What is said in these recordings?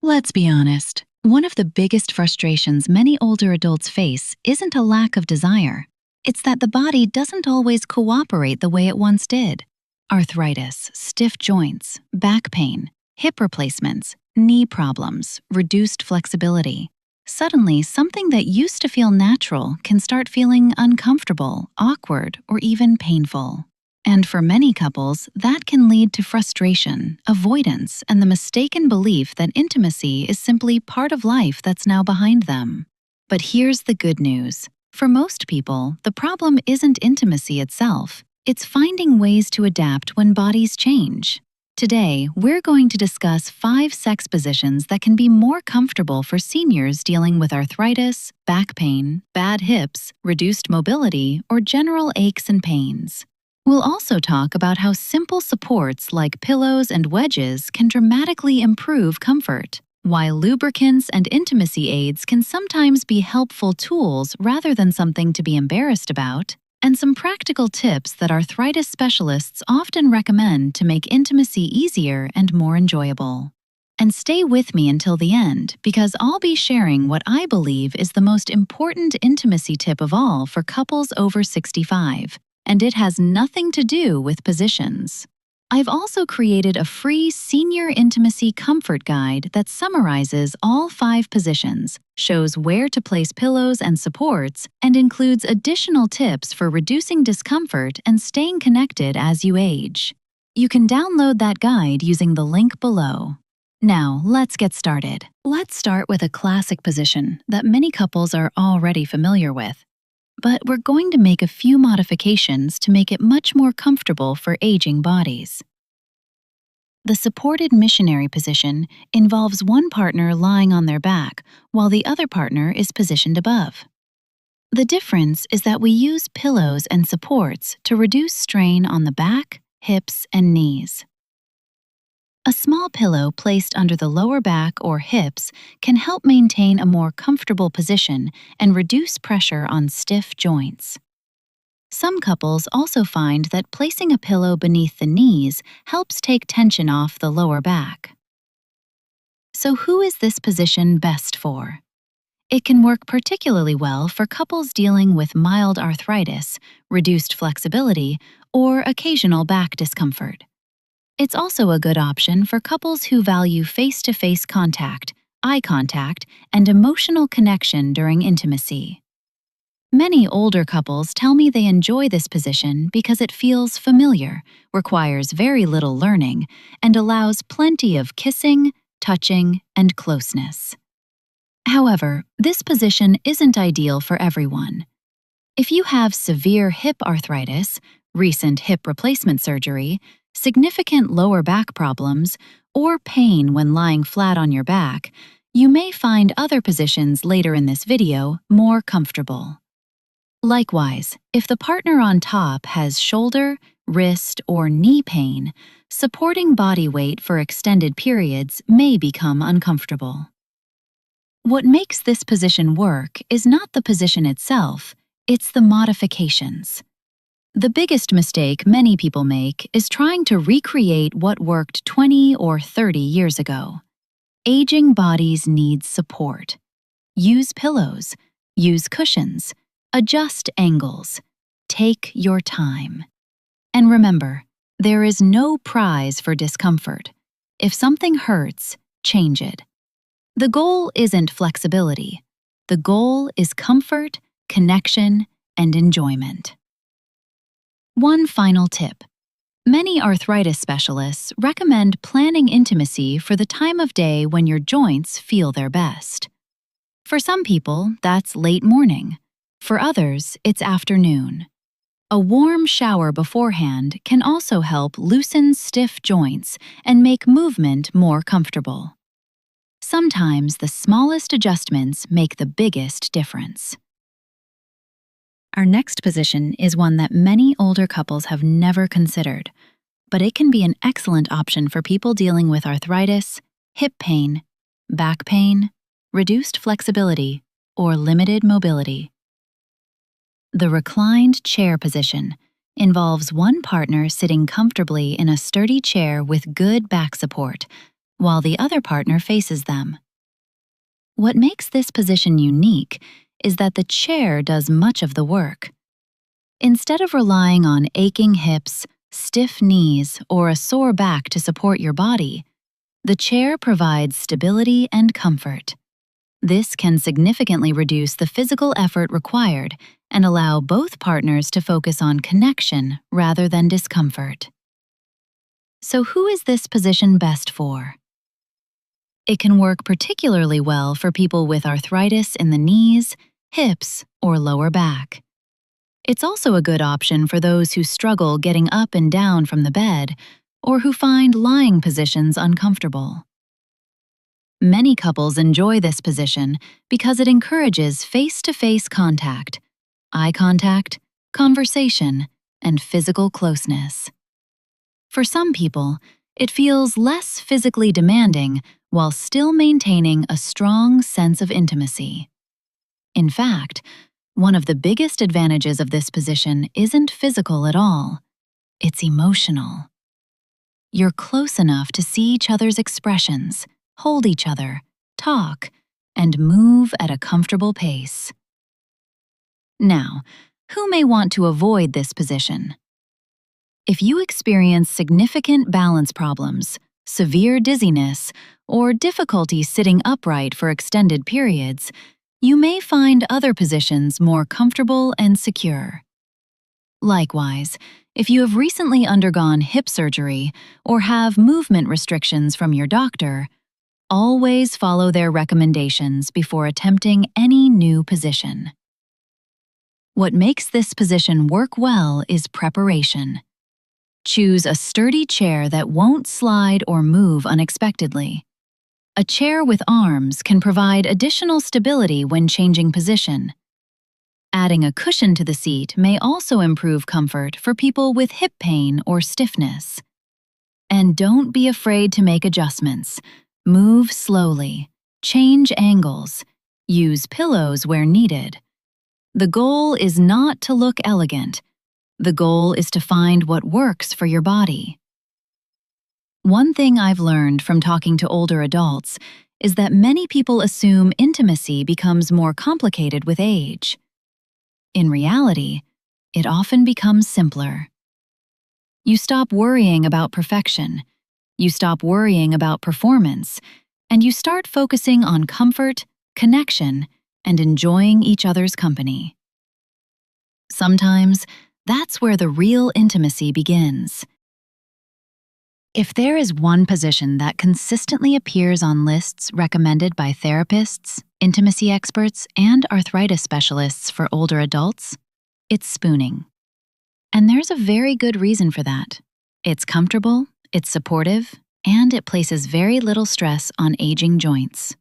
Let's be honest. One of the biggest frustrations many older adults face isn't a lack of desire. It's that the body doesn't always cooperate the way it once did. Arthritis, stiff joints, back pain, hip replacements, knee problems, reduced flexibility. Suddenly, something that used to feel natural can start feeling uncomfortable, awkward, or even painful. And for many couples, that can lead to frustration, avoidance, and the mistaken belief that intimacy is simply part of life that's now behind them. But here's the good news. For most people, the problem isn't intimacy itself. It's finding ways to adapt when bodies change. Today, we're going to discuss 5 sex positions that can be more comfortable for seniors dealing with arthritis, back pain, bad hips, reduced mobility, or general aches and pains. We'll also talk about how simple supports like pillows and wedges can dramatically improve comfort, why lubricants and intimacy aids can sometimes be helpful tools rather than something to be embarrassed about, and some practical tips that arthritis specialists often recommend to make intimacy easier and more enjoyable. And stay with me until the end, because I'll be sharing what I believe is the most important intimacy tip of all for couples over 65. And it has nothing to do with positions. I've also created a free senior intimacy comfort guide that summarizes all 5 positions, shows where to place pillows and supports, and includes additional tips for reducing discomfort and staying connected as you age. You can download that guide using the link below. Now, let's get started. Let's start with a classic position that many couples are already familiar with. But we're going to make a few modifications to make it much more comfortable for aging bodies. The supported missionary position involves one partner lying on their back while the other partner is positioned above. The difference is that we use pillows and supports to reduce strain on the back, hips, and knees. A small pillow placed under the lower back or hips can help maintain a more comfortable position and reduce pressure on stiff joints. Some couples also find that placing a pillow beneath the knees helps take tension off the lower back. So who is this position best for? It can work particularly well for couples dealing with mild arthritis, reduced flexibility, or occasional back discomfort. It's also a good option for couples who value face-to-face contact, eye contact, and emotional connection during intimacy. Many older couples tell me they enjoy this position because it feels familiar, requires very little learning, and allows plenty of kissing, touching, and closeness. However, this position isn't ideal for everyone. If you have severe hip arthritis, recent hip replacement surgery, significant lower back problems, or pain when lying flat on your back, you may find other positions later in this video more comfortable. Likewise, if the partner on top has shoulder, wrist, or knee pain, supporting body weight for extended periods may become uncomfortable. What makes this position work is not the position itself, it's the modifications. The biggest mistake many people make is trying to recreate what worked 20 or 30 years ago. Aging bodies need support. Use pillows, use cushions, adjust angles. Take your time. And remember, there is no prize for discomfort. If something hurts, change it. The goal isn't flexibility. The goal is comfort, connection, and enjoyment. One final tip. Many arthritis specialists recommend planning intimacy for the time of day when your joints feel their best. For some people, that's late morning. For others, it's afternoon. A warm shower beforehand can also help loosen stiff joints and make movement more comfortable. Sometimes the smallest adjustments make the biggest difference. Our next position is one that many older couples have never considered, but it can be an excellent option for people dealing with arthritis, hip pain, back pain, reduced flexibility, or limited mobility. The reclined chair position involves one partner sitting comfortably in a sturdy chair with good back support, while the other partner faces them. What makes this position unique is that the chair does much of the work. Instead of relying on aching hips, stiff knees, or a sore back to support your body, the chair provides stability and comfort. This can significantly reduce the physical effort required and allow both partners to focus on connection rather than discomfort. So, who is this position best for? It can work particularly well for people with arthritis in the knees, hips, or lower back. It's also a good option for those who struggle getting up and down from the bed or who find lying positions uncomfortable. Many couples enjoy this position because it encourages face-to-face contact, eye contact, conversation, and physical closeness. For some people, it feels less physically demanding while still maintaining a strong sense of intimacy. In fact, one of the biggest advantages of this position isn't physical at all. It's emotional. You're close enough to see each other's expressions, hold each other, talk, and move at a comfortable pace. Now, who may want to avoid this position? If you experience significant balance problems, severe dizziness, or difficulty sitting upright for extended periods, you may find other positions more comfortable and secure. Likewise, if you have recently undergone hip surgery or have movement restrictions from your doctor, always follow their recommendations before attempting any new position. What makes this position work well is preparation. Choose a sturdy chair that won't slide or move unexpectedly. A chair with arms can provide additional stability when changing position. Adding a cushion to the seat may also improve comfort for people with hip pain or stiffness. And don't be afraid to make adjustments. Move slowly, change angles, use pillows where needed. The goal is not to look elegant. The goal is to find what works for your body. One thing I've learned from talking to older adults is that many people assume intimacy becomes more complicated with age. In reality, it often becomes simpler. You stop worrying about perfection, you stop worrying about performance, and you start focusing on comfort, connection, and enjoying each other's company. Sometimes, that's where the real intimacy begins. If there is one position that consistently appears on lists recommended by therapists, intimacy experts, and arthritis specialists for older adults, it's spooning. And there's a very good reason for that. It's comfortable, it's supportive, and it places very little stress on aging joints.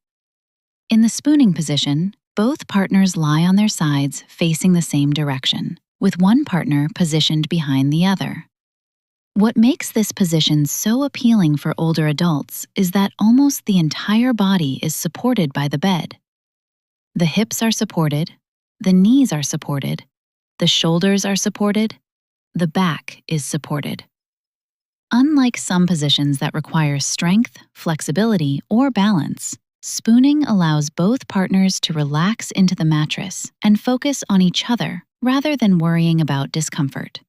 In the spooning position, both partners lie on their sides facing the same direction, with one partner positioned behind the other. What makes this position so appealing for older adults is that almost the entire body is supported by the bed. The hips are supported, the knees are supported, the shoulders are supported, the back is supported. Unlike some positions that require strength, flexibility, or balance, spooning allows both partners to relax into the mattress and focus on each other rather than worrying about discomfort.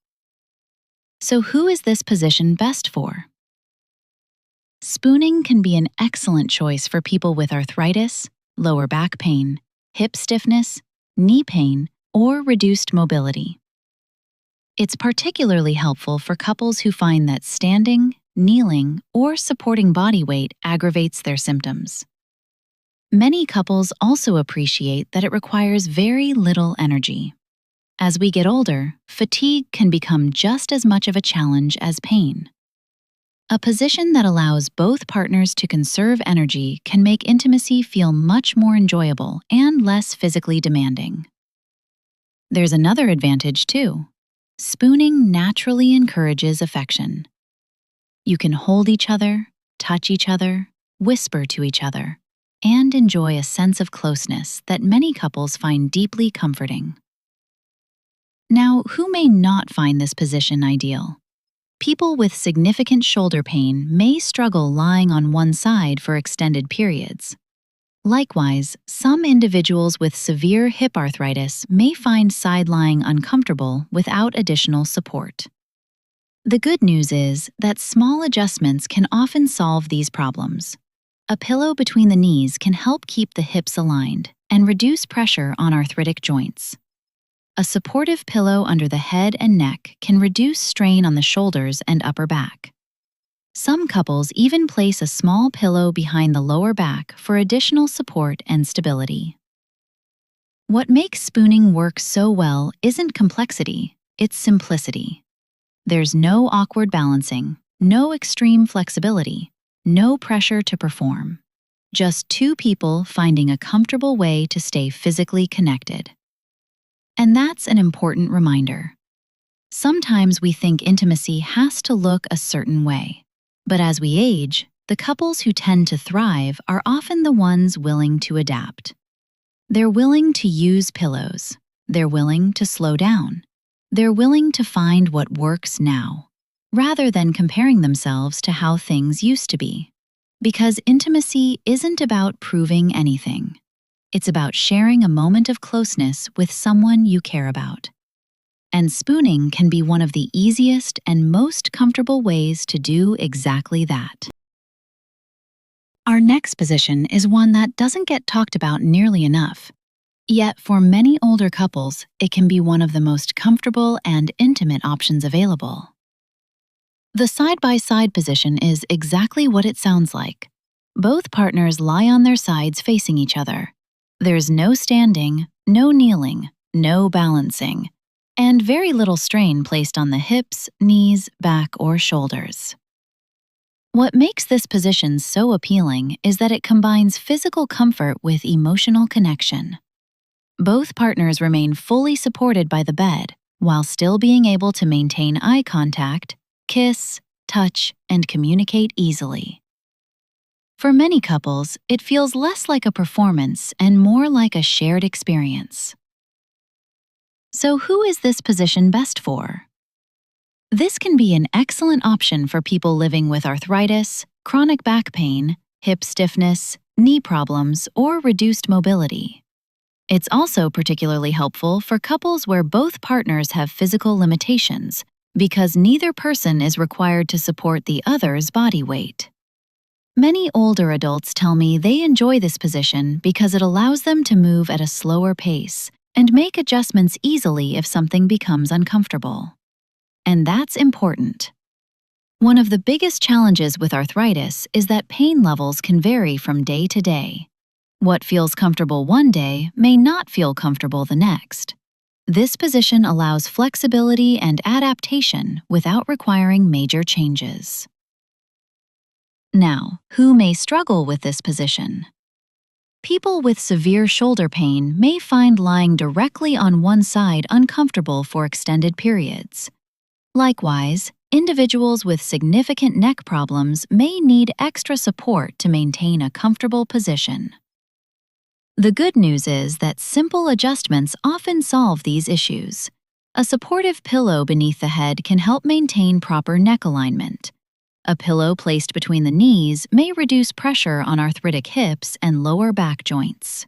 So who is this position best for? Spooning can be an excellent choice for people with arthritis, lower back pain, hip stiffness, knee pain, or reduced mobility. It's particularly helpful for couples who find that standing, kneeling, or supporting body weight aggravates their symptoms. Many couples also appreciate that it requires very little energy. As we get older, fatigue can become just as much of a challenge as pain. A position that allows both partners to conserve energy can make intimacy feel much more enjoyable and less physically demanding. There's another advantage, too. Spooning naturally encourages affection. You can hold each other, touch each other, whisper to each other, and enjoy a sense of closeness that many couples find deeply comforting. Now, who may not find this position ideal? People with significant shoulder pain may struggle lying on one side for extended periods. Likewise, some individuals with severe hip arthritis may find side lying uncomfortable without additional support. The good news is that small adjustments can often solve these problems. A pillow between the knees can help keep the hips aligned and reduce pressure on arthritic joints. A supportive pillow under the head and neck can reduce strain on the shoulders and upper back. Some couples even place a small pillow behind the lower back for additional support and stability. What makes spooning work so well isn't complexity, it's simplicity. There's no awkward balancing, no extreme flexibility, no pressure to perform. Just two people finding a comfortable way to stay physically connected. And that's an important reminder. Sometimes we think intimacy has to look a certain way. But as we age, the couples who tend to thrive are often the ones willing to adapt. They're willing to use pillows. They're willing to slow down. They're willing to find what works now, rather than comparing themselves to how things used to be. Because intimacy isn't about proving anything. It's about sharing a moment of closeness with someone you care about. And spooning can be one of the easiest and most comfortable ways to do exactly that. Our next position is one that doesn't get talked about nearly enough. Yet for many older couples, it can be one of the most comfortable and intimate options available. The side-by-side position is exactly what it sounds like. Both partners lie on their sides facing each other. There's no standing, no kneeling, no balancing, and very little strain placed on the hips, knees, back, or shoulders. What makes this position so appealing is that it combines physical comfort with emotional connection. Both partners remain fully supported by the bed, while still being able to maintain eye contact, kiss, touch, and communicate easily. For many couples, it feels less like a performance and more like a shared experience. So who is this position best for? This can be an excellent option for people living with arthritis, chronic back pain, hip stiffness, knee problems, or reduced mobility. It's also particularly helpful for couples where both partners have physical limitations, because neither person is required to support the other's body weight. Many older adults tell me they enjoy this position because it allows them to move at a slower pace and make adjustments easily if something becomes uncomfortable. And that's important. One of the biggest challenges with arthritis is that pain levels can vary from day to day. What feels comfortable one day may not feel comfortable the next. This position allows flexibility and adaptation without requiring major changes. Now, who may struggle with this position? People with severe shoulder pain may find lying directly on one side uncomfortable for extended periods. Likewise, individuals with significant neck problems may need extra support to maintain a comfortable position. The good news is that simple adjustments often solve these issues. A supportive pillow beneath the head can help maintain proper neck alignment. A pillow placed between the knees may reduce pressure on arthritic hips and lower back joints.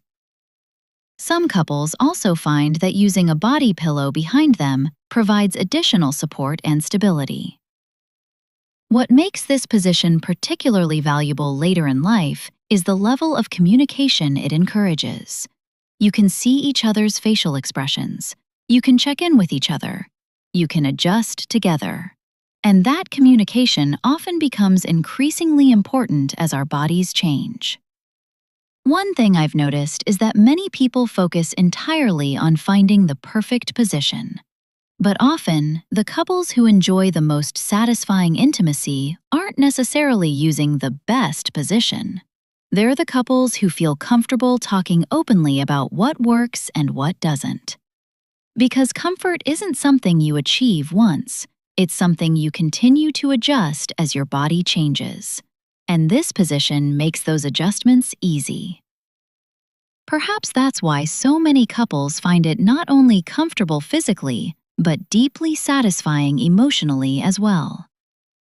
Some couples also find that using a body pillow behind them provides additional support and stability. What makes this position particularly valuable later in life is the level of communication it encourages. You can see each other's facial expressions. You can check in with each other. You can adjust together. And that communication often becomes increasingly important as our bodies change. One thing I've noticed is that many people focus entirely on finding the perfect position. But often, the couples who enjoy the most satisfying intimacy aren't necessarily using the best position. They're the couples who feel comfortable talking openly about what works and what doesn't. Because comfort isn't something you achieve once. It's something you continue to adjust as your body changes. And this position makes those adjustments easy. Perhaps that's why so many couples find it not only comfortable physically, but deeply satisfying emotionally as well.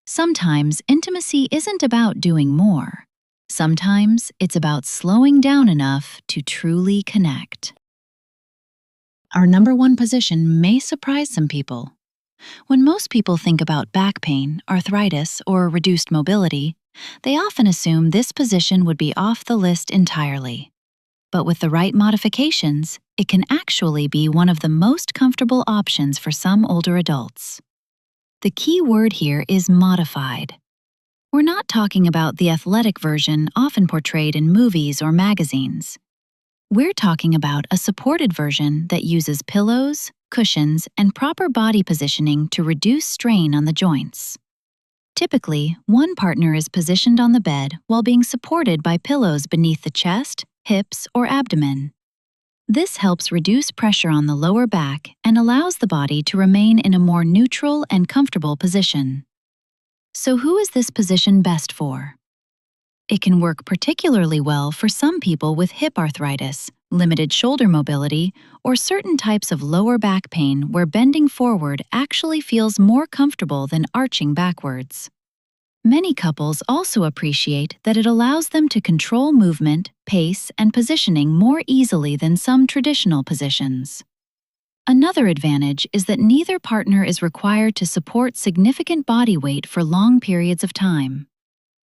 Sometimes intimacy isn't about doing more. Sometimes it's about slowing down enough to truly connect. Our number one position may surprise some people. When most people think about back pain, arthritis, or reduced mobility, they often assume this position would be off the list entirely. But with the right modifications, it can actually be one of the most comfortable options for some older adults. The key word here is modified. We're not talking about the athletic version often portrayed in movies or magazines. We're talking about a supported version that uses pillows, cushions, and proper body positioning to reduce strain on the joints. Typically, one partner is positioned on the bed while being supported by pillows beneath the chest, hips, or abdomen. This helps reduce pressure on the lower back and allows the body to remain in a more neutral and comfortable position. So who is this position best for? It can work particularly well for some people with hip arthritis, limited shoulder mobility, or certain types of lower back pain where bending forward actually feels more comfortable than arching backwards. Many couples also appreciate that it allows them to control movement, pace, and positioning more easily than some traditional positions. Another advantage is that neither partner is required to support significant body weight for long periods of time.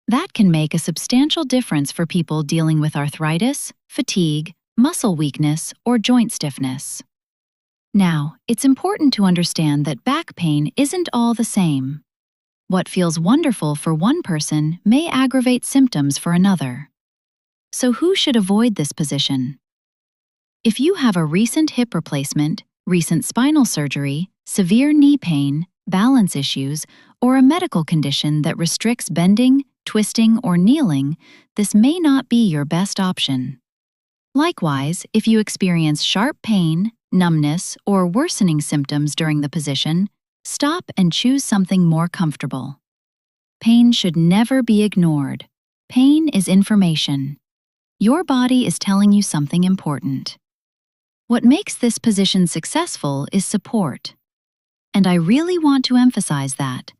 That can make a substantial difference for people dealing with arthritis, fatigue, muscle weakness, or joint stiffness. Now, it's important to understand that back pain isn't all the same. What feels wonderful for one person may aggravate symptoms for another. So who should avoid this position? If you have a recent hip replacement, recent spinal surgery, severe knee pain, balance issues, or a medical condition that restricts bending, twisting, or kneeling, this may not be your best option. Likewise, if you experience sharp pain, numbness, or worsening symptoms during the position, stop and choose something more comfortable. Pain should never be ignored. Pain is information. Your body is telling you something important. What makes this position successful is support. And I really want to emphasize that.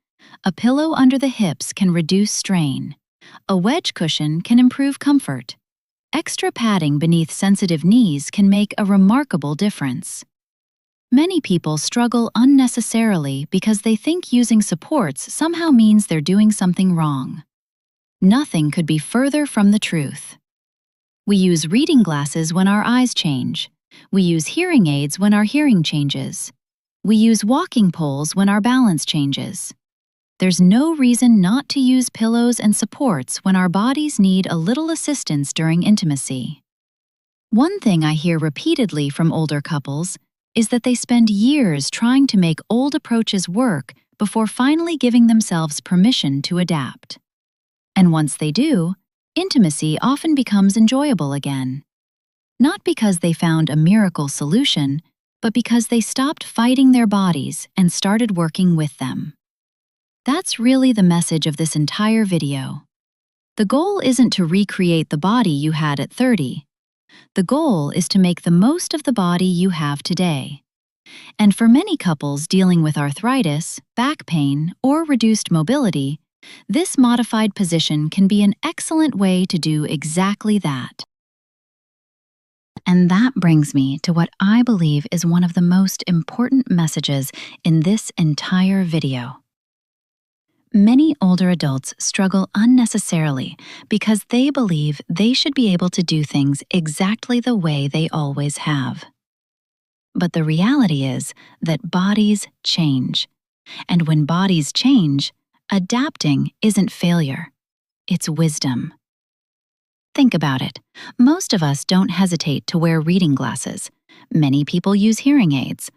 A pillow under the hips can reduce strain. A wedge cushion can improve comfort. Extra padding beneath sensitive knees can make a remarkable difference. Many people struggle unnecessarily because they think using supports somehow means they're doing something wrong. Nothing could be further from the truth. We use reading glasses when our eyes change. We use hearing aids when our hearing changes. We use walking poles when our balance changes. There's no reason not to use pillows and supports when our bodies need a little assistance during intimacy. One thing I hear repeatedly from older couples is that they spend years trying to make old approaches work before finally giving themselves permission to adapt. And once they do, intimacy often becomes enjoyable again. Not because they found a miracle solution, but because they stopped fighting their bodies and started working with them. That's really the message of this entire video. The goal isn't to recreate the body you had at 30. The goal is to make the most of the body you have today. And for many couples dealing with arthritis, back pain, or reduced mobility, this modified position can be an excellent way to do exactly that. And that brings me to what I believe is one of the most important messages in this entire video. Many older adults struggle unnecessarily because they believe they should be able to do things exactly the way they always have. But the reality is that bodies change. And when bodies change, adapting isn't failure, it's wisdom. Think about it. Most of us don't hesitate to wear reading glasses. Many people use hearing aids,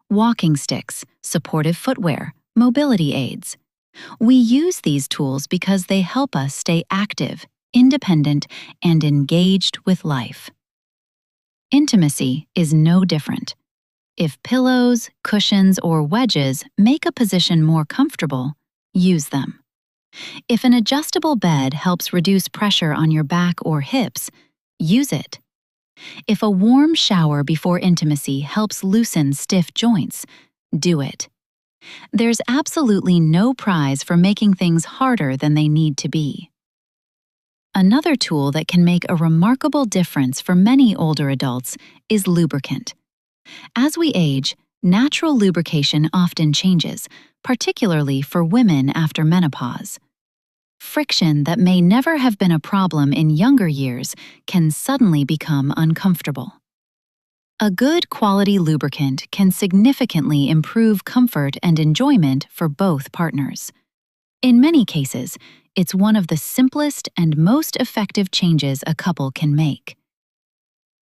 walking sticks, supportive footwear, mobility aids. We use these tools because they help us stay active, independent, and engaged with life. Intimacy is no different. If pillows, cushions, or wedges make a position more comfortable, use them. If an adjustable bed helps reduce pressure on your back or hips, use it. If a warm shower before intimacy helps loosen stiff joints, do it. There's absolutely no prize for making things harder than they need to be. Another tool that can make a remarkable difference for many older adults is lubricant. As we age, natural lubrication often changes, particularly for women after menopause. Friction that may never have been a problem in younger years can suddenly become uncomfortable. A good quality lubricant can significantly improve comfort and enjoyment for both partners. In many cases, it's one of the simplest and most effective changes a couple can make.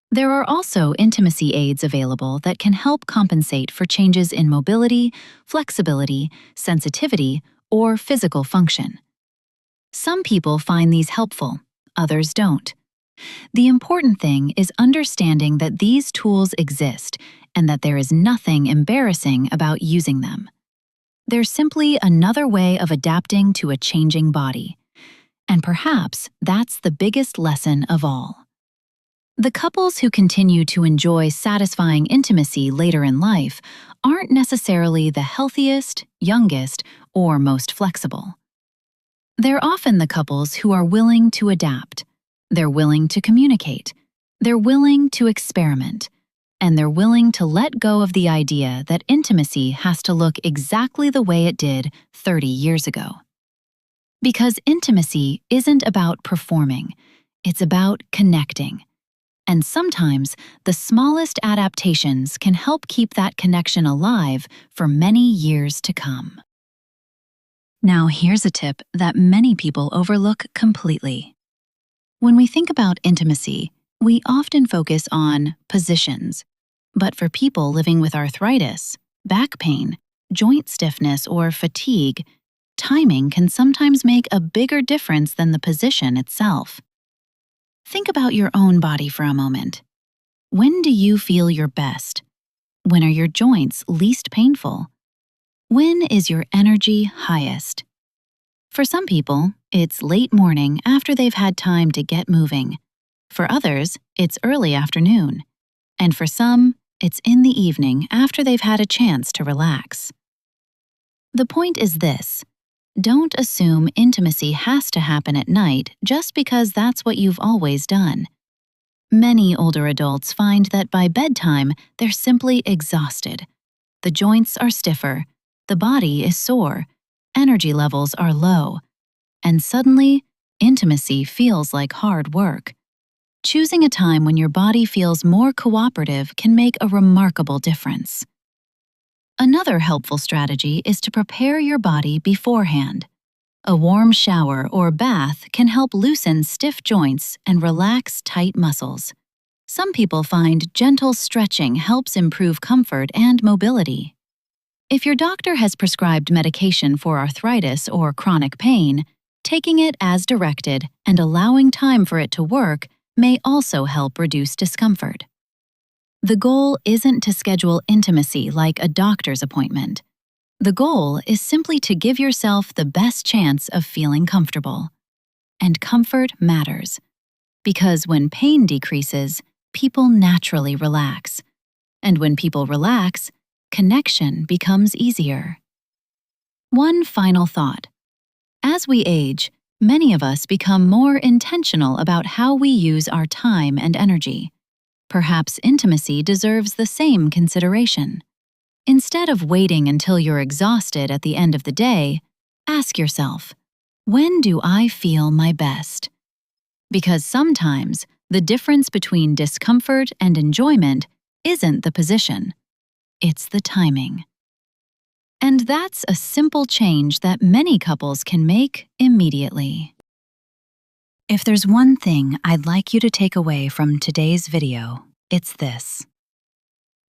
There are also intimacy aids available that can help compensate for changes in mobility, flexibility, sensitivity, or physical function. Some people find these helpful, others don't. The important thing is understanding that these tools exist and that there is nothing embarrassing about using them. They're simply another way of adapting to a changing body. And perhaps that's the biggest lesson of all. The couples who continue to enjoy satisfying intimacy later in life aren't necessarily the healthiest, youngest, or most flexible. They're often the couples who are willing to adapt. They're willing to communicate. They're willing to experiment. And they're willing to let go of the idea that intimacy has to look exactly the way it did 30 years ago. Because intimacy isn't about performing, it's about connecting. And sometimes the smallest adaptations can help keep that connection alive for many years to come. Now here's a tip that many people overlook completely. When we think about intimacy, we often focus on positions. But for people living with arthritis, back pain, joint stiffness, or fatigue, timing can sometimes make a bigger difference than the position itself. Think about your own body for a moment. When do you feel your best? When are your joints least painful? When is your energy highest? For some people, it's late morning after they've had time to get moving. For others, it's early afternoon. And for some, it's in the evening after they've had a chance to relax. The point is this: don't assume intimacy has to happen at night just because that's what you've always done. Many older adults find that by bedtime, they're simply exhausted. The joints are stiffer, the body is sore, energy levels are low, and suddenly, intimacy feels like hard work. Choosing a time when your body feels more cooperative can make a remarkable difference. Another helpful strategy is to prepare your body beforehand. A warm shower or bath can help loosen stiff joints and relax tight muscles. Some people find gentle stretching helps improve comfort and mobility. If your doctor has prescribed medication for arthritis or chronic pain, taking it as directed and allowing time for it to work may also help reduce discomfort. The goal isn't to schedule intimacy like a doctor's appointment. The goal is simply to give yourself the best chance of feeling comfortable. And comfort matters, because when pain decreases, people naturally relax. And when people relax, connection becomes easier. One final thought. As we age, many of us become more intentional about how we use our time and energy. Perhaps intimacy deserves the same consideration. Instead of waiting until you're exhausted at the end of the day, ask yourself, when do I feel my best? Because sometimes the difference between discomfort and enjoyment isn't the position, it's the timing. And that's a simple change that many couples can make immediately. If there's one thing I'd like you to take away from today's video, it's this.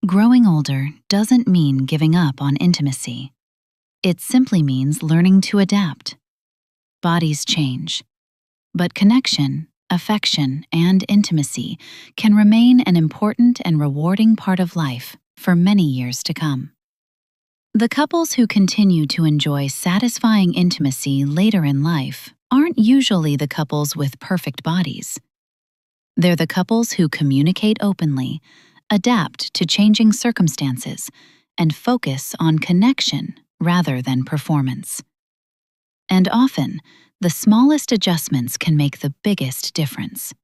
Growing older doesn't mean giving up on intimacy. It simply means learning to adapt. Bodies change, but connection, affection, and intimacy can remain an important and rewarding part of life for many years to come. The couples who continue to enjoy satisfying intimacy later in life aren't usually the couples with perfect bodies. They're the couples who communicate openly, adapt to changing circumstances, and focus on connection rather than performance. And often, the smallest adjustments can make the biggest difference.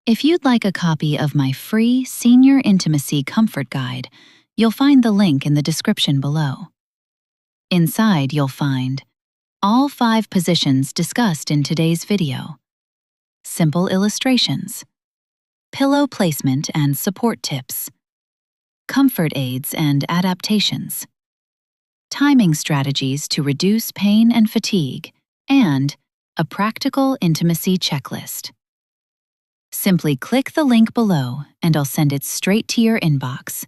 If you'd like a copy of my free Senior Intimacy Comfort Guide, you'll find the link in the description below. Inside, you'll find all 5 positions discussed in today's video, simple illustrations, pillow placement and support tips, comfort aids and adaptations, timing strategies to reduce pain and fatigue, and a practical intimacy checklist. Simply click the link below and I'll send it straight to your inbox.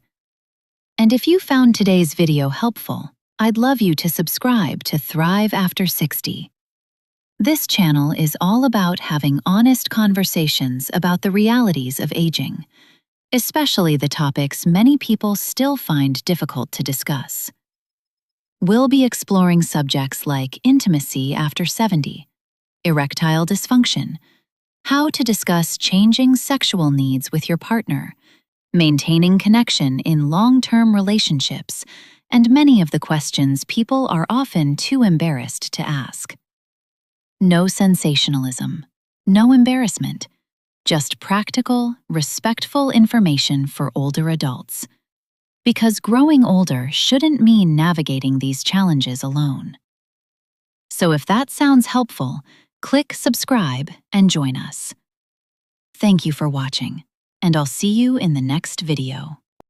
And if you found today's video helpful, I'd love you to subscribe to Thrive After 60. This channel is all about having honest conversations about the realities of aging, especially the topics many people still find difficult to discuss. We'll be exploring subjects like intimacy after 70, erectile dysfunction, how to discuss changing sexual needs with your partner, maintaining connection in long-term relationships, and many of the questions people are often too embarrassed to ask. No sensationalism, no embarrassment, just practical, respectful information for older adults. Because growing older shouldn't mean navigating these challenges alone. So if that sounds helpful, click subscribe and join us. Thank you for watching, and I'll see you in the next video.